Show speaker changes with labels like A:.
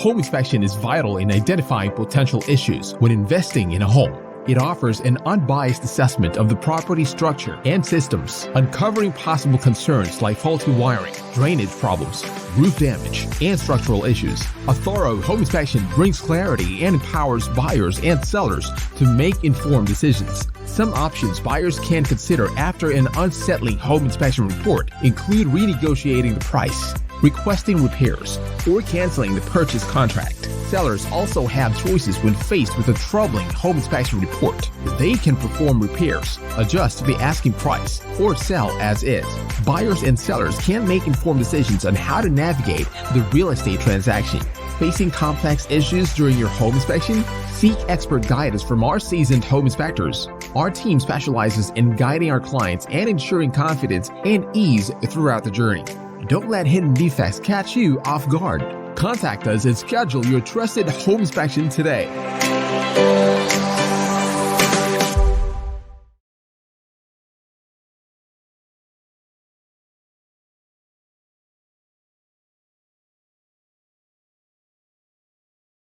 A: home inspection is vital in identifying potential issues when investing in a home. It offers an unbiased assessment of the property structure and systems, uncovering possible concerns like faulty wiring, drainage problems, roof damage, and structural issues. A thorough home inspection brings clarity and empowers buyers and sellers to make informed decisions. Some options buyers can consider after an unsettling home inspection report include renegotiating the price, requesting repairs, or canceling the purchase contract. Sellers also have choices when faced with a troubling home inspection report. They can perform repairs, adjust the asking price, or sell as is. Buyers and sellers can make informed decisions on how to navigate the real estate transaction. Facing complex issues during your home inspection? Seek expert guidance from our seasoned home inspectors. Our team specializes in guiding our clients and ensuring confidence and ease throughout the journey. Don't let hidden defects catch you off guard. Contact us and schedule your trusted home inspection today.